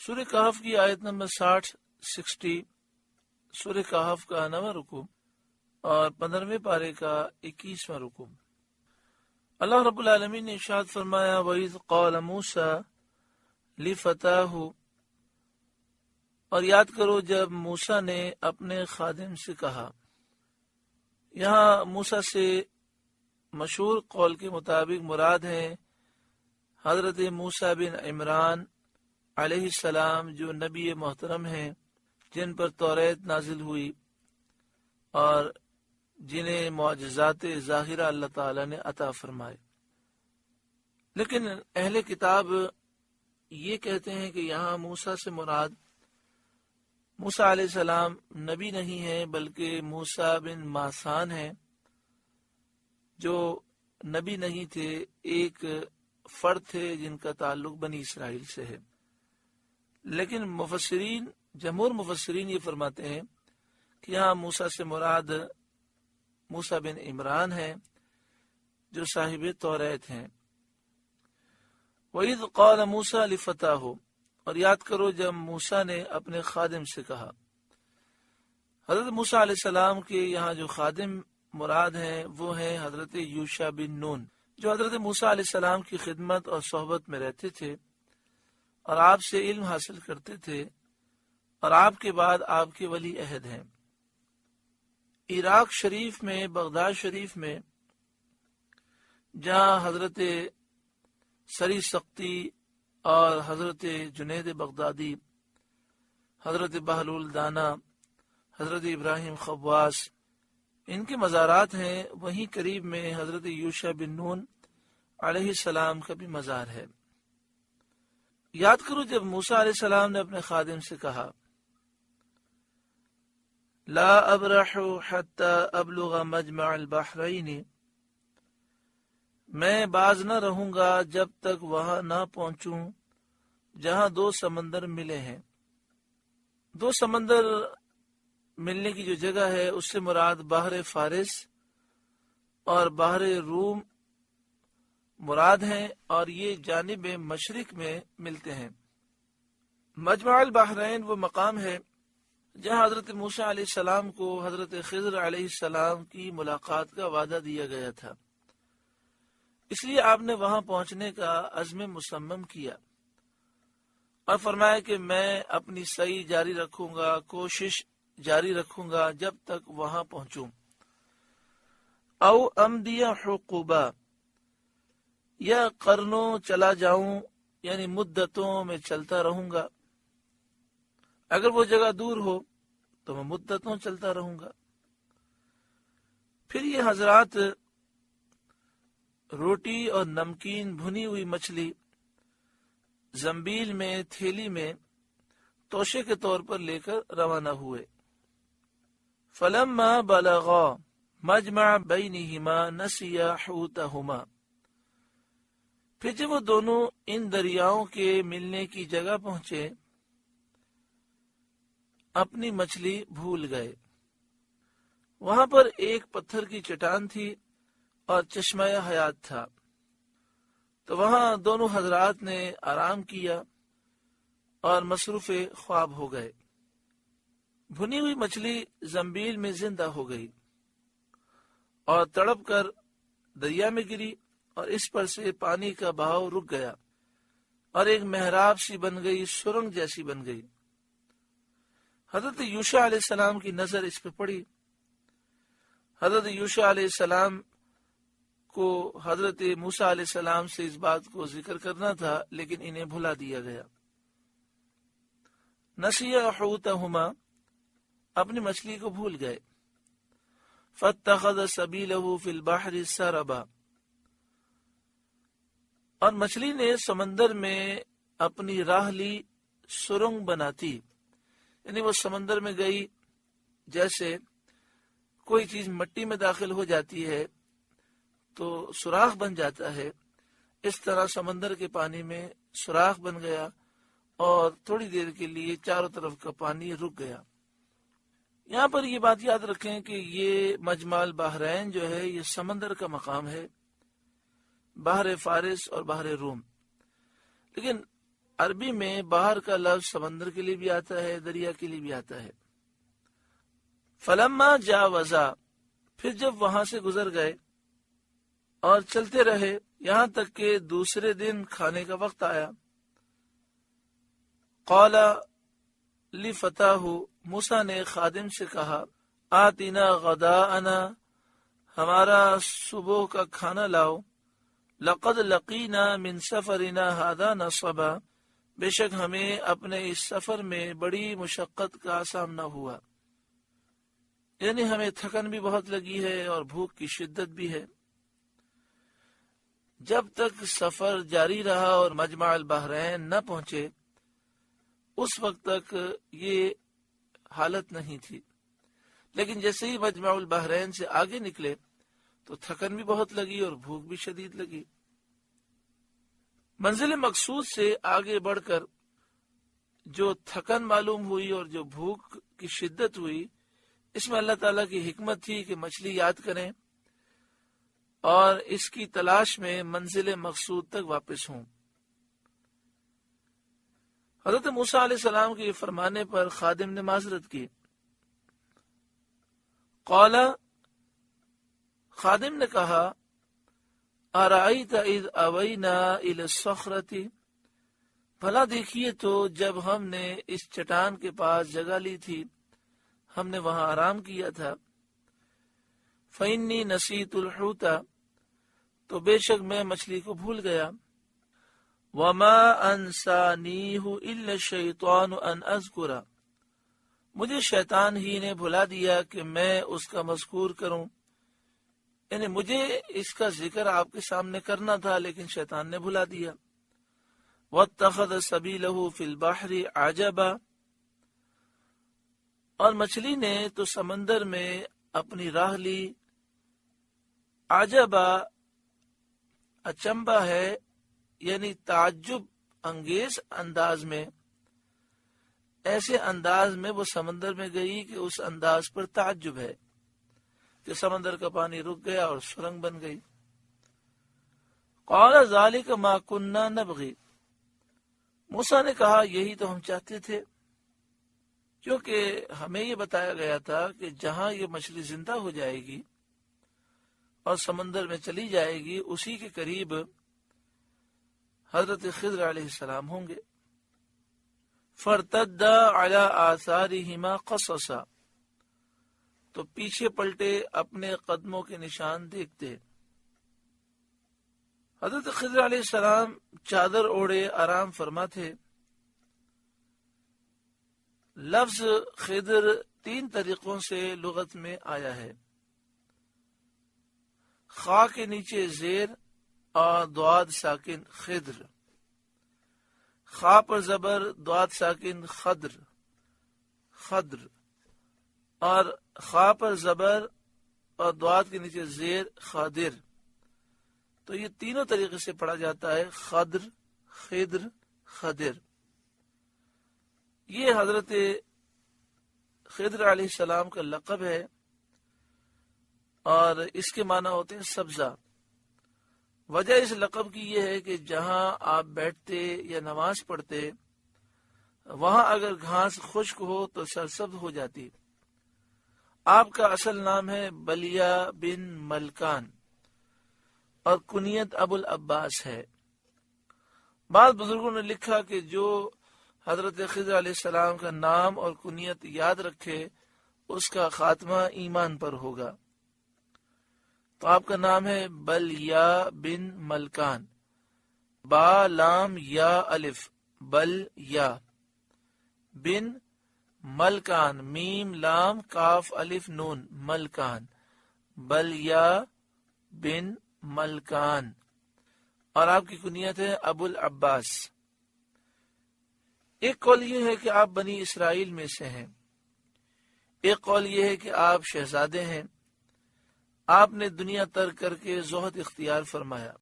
سورہ کہف کی آیت نمبر 60 سورہ کہف کا 9واں رکوع اور 15ویں پارے کا 21واں رکوع۔ اللہ رب العالمین نے ارشاد فرمایا وَإِذْ قَالَ مُوسَىٰ لِفَتَاهُ، اور یاد کرو جب موسیٰ نے اپنے خادم سے کہا۔ یہاں موسیٰ سے مشہور قول کے مطابق مراد ہیں حضرت موسیٰ بن عمران علیہ السلام، جو نبی محترم ہیں، جن پر توریت نازل ہوئی اور جنہیں معجزات ظاہرہ اللہ تعالی نے عطا فرمائے۔ لیکن اہل کتاب یہ کہتے ہیں کہ یہاں موسیٰ سے مراد موسیٰ علیہ السلام نبی نہیں ہیں، بلکہ موسیٰ بن ماسان ہیں، جو نبی نہیں تھے، ایک فرد تھے جن کا تعلق بنی اسرائیل سے ہے۔ لیکن جمہور مفسرین یہ فرماتے ہیں کہ یہاں موسیٰ سے مراد موسیٰ بن عمران ہیں، جو صاحب توریت ہیں۔ وَإِذْ قَالَ مُوسَىٰ لِفَتَاهُ، اور یاد کرو جب موسیٰ نے اپنے خادم سے کہا۔ حضرت موسیٰ علیہ السلام کے یہاں جو خادم مراد ہیں وہ ہیں حضرت یوشع بن نون، جو حضرت موسیٰ علیہ السلام کی خدمت اور صحبت میں رہتے تھے اور آپ سے علم حاصل کرتے تھے، اور آپ کے بعد آپ کے ولی عہد ہیں۔ عراق شریف میں، بغداد شریف میں، جہاں حضرت سری سختی اور حضرت جنید بغدادی، حضرت بہلول دانا، حضرت ابراہیم خواص، ان کے مزارات ہیں، وہیں قریب میں حضرت یوشع بن نون علیہ السلام کا بھی مزار ہے۔ یاد کرو جب موسیٰ علیہ السلام نے اپنے خادم سے کہا لا ابرح حتی ابلغ مجمع البحرین، میں باز نہ رہوں گا جب تک وہاں نہ پہنچوں جہاں دو سمندر ملے ہیں۔ دو سمندر ملنے کی جو جگہ ہے اس سے مراد بحر فارس اور بحر روم مراد ہیں، اور یہ جانب مشرق میں ملتے ہیں۔ مجمع البحرین وہ مقام ہے جہاں حضرت موسیٰ علیہ السلام کو حضرت خضر علیہ السلام کی ملاقات کا وعدہ دیا گیا تھا، اس لیے آپ نے وہاں پہنچنے کا عزم مصمم کیا اور فرمایا کہ میں اپنی سعی جاری رکھوں گا، کوشش جاری رکھوں گا جب تک وہاں پہنچوں۔ او امدی حقوبہ، یا قرنوں چلا جاؤں، یعنی مدتوں میں چلتا رہوں گا۔ اگر وہ جگہ دور ہو تو میں مدتوں چلتا رہوں گا۔ پھر یہ حضرات روٹی اور نمکین بھنی ہوئی مچھلی زنبیل میں، تھیلی میں توشے کے طور پر لے کر روانہ ہوئے۔ فلما بلغا مجمع بینہما نسیا حوتہما، پھر جب وہ دونوں ان دریاؤں کے ملنے کی جگہ پہنچے اپنی مچھلی بھول گئے۔ وہاں پر ایک پتھر کی چٹان تھی اور چشمہ حیات تھا، تو وہاں دونوں حضرات نے آرام کیا اور مصروف خواب ہو گئے۔ بھنی ہوئی مچھلی زنبیل میں زندہ ہو گئی اور تڑپ کر دریا میں گری، اور اس پر سے پانی کا بہاؤ رک گیا اور ایک محراب سی بن گئی، سرنگ جیسی بن گئی۔ حضرت یوشع علیہ السلام کی نظر اس پہ پڑی۔ حضرت یوشع علیہ السلام کو حضرت موسیٰ علیہ السلام سے اس بات کو ذکر کرنا تھا، لیکن انہیں بھلا دیا گیا۔ نسیا حوتہما، اپنی مچھلی کو بھول گئے۔ فاتخذ سبیلہ فی البحر سربا، اور مچھلی نے سمندر میں اپنی راہ لی سرنگ بناتی، یعنی وہ سمندر میں گئی جیسے کوئی چیز مٹی میں داخل ہو جاتی ہے تو سوراخ بن جاتا ہے، اس طرح سمندر کے پانی میں سوراخ بن گیا اور تھوڑی دیر کے لیے چاروں طرف کا پانی رک گیا۔ یہاں پر یہ بات یاد رکھیں کہ یہ مجمع البحرین جو ہے یہ سمندر کا مقام ہے، بحر فارس اور بحر روم۔ لیکن عربی میں باہر کا لفظ سمندر کے لیے بھی آتا ہے، دریا کے لیے بھی آتا ہے۔ فلما جاوزا، پھر جب وہاں سے گزر گئے اور چلتے رہے یہاں تک کہ دوسرے دن کھانے کا وقت آیا، قال لفتاہ، موسیٰ نے خادم سے کہا، آتنا غداءنا، ہمارا صبح کا کھانا لاؤ، لقد لقینا من سفرنا هذا نصبا، بے شک ہمیں اپنے اس سفر میں بڑی مشقت کا سامنا ہوا، یعنی ہمیں تھکن بھی بہت لگی ہے اور بھوک کی شدت بھی ہے۔ جب تک سفر جاری رہا اور مجمع البحرین نہ پہنچے اس وقت تک یہ حالت نہیں تھی، لیکن جیسے ہی مجمع البحرین سے آگے نکلے تو تھکن بھی بہت لگی اور بھوک بھی شدید لگی۔ منزل مقصود سے آگے بڑھ کر جو تھکن معلوم ہوئی اور جو بھوک کی شدت ہوئی، اس میں اللہ تعالیٰ کی حکمت تھی کہ مچھلی یاد کریں اور اس کی تلاش میں منزل مقصود تک واپس ہوں۔ حضرت موسیٰ علیہ السلام کے فرمانے پر خادم نے معذرت کی۔ قال، خادم نے کہا، ارأیت اذ اوینا الی الصخرۃ، بھلا دیکھیے تو جب ہم نے اس چٹان کے پاس جگہ لی تھی، ہم نے وہاں آرام کیا تھا، فإنی نسیت الحوت، تو بے شک میں مچھلی کو بھول گیا، وما انسانیہ الا الشیطان ان اذکر، مجھے شیطان ہی نے بھلا دیا کہ میں اس کا مذکور کروں، یعنی مجھے اس کا ذکر آپ کے سامنے کرنا تھا لیکن شیطان نے بھلا دیا۔ واتخذ سبیلہ فی البحر عجبا، اور مچھلی نے تو سمندر میں اپنی راہ لی، عجبا اچنبا ہے، یعنی تعجب انگیز انداز میں، ایسے انداز میں وہ سمندر میں گئی کہ اس انداز پر تعجب ہے کہ سمندر کا پانی رک گیا اور سرنگ بن گئی۔ قال ذالک ما کننا نبغی، موسیٰ نے کہا یہی تو ہم چاہتے تھے، کیونکہ ہمیں یہ بتایا گیا تھا کہ جہاں یہ مچھلی زندہ ہو جائے گی اور سمندر میں چلی جائے گی اسی کے قریب حضرت خضر علیہ السلام ہوں گے۔ فارتدا علی آثارہما قصصا، تو پیچھے پلٹے اپنے قدموں کے نشان دیکھتے۔ حضرت خضر علیہ السلام چادر اوڑھے آرام فرما تھے۔ لفظ خضر 3 طریقوں سے لغت میں آیا ہے، خا کے نیچے زیر اور ضاد ساکن خضر، خا پر زبر ضاد ساکن خضر، خضر، اور خا پر زبر اور ضاد کے نیچے زیر خاضر، تو یہ تینوں طریقے سے پڑھا جاتا ہے، خضر، خضر، خضر۔ یہ حضرت خضر علیہ السلام کا لقب ہے اور اس کے معنی ہوتے ہیں سبزہ۔ وجہ اس لقب کی یہ ہے کہ جہاں آپ بیٹھتے یا نماز پڑھتے وہاں اگر گھاس خشک ہو تو سرسبز ہو جاتی۔ آپ کا اصل نام ہے بلیہ بن ملکان اور کنیت ابو العباس ہے۔ بعض بزرگوں نے لکھا کہ جو حضرت خضر علیہ السلام کا نام اور کنیت یاد رکھے اس کا خاتمہ ایمان پر ہوگا۔ تو آپ کا نام ہے بلیہ بن ملکان، با لام یا الف، بل یا، بن ملکان، میم لام کاف الف نون، ملکان، بلیہ بن ملکان، اور آپ کی کنیت ہے ابو العباس۔ ایک قول یہ ہے کہ آپ بنی اسرائیل میں سے ہیں، ایک قول یہ ہے کہ آپ شہزادے ہیں۔ آپ نے دنیا ترک کر کے زہد اختیار فرمایا۔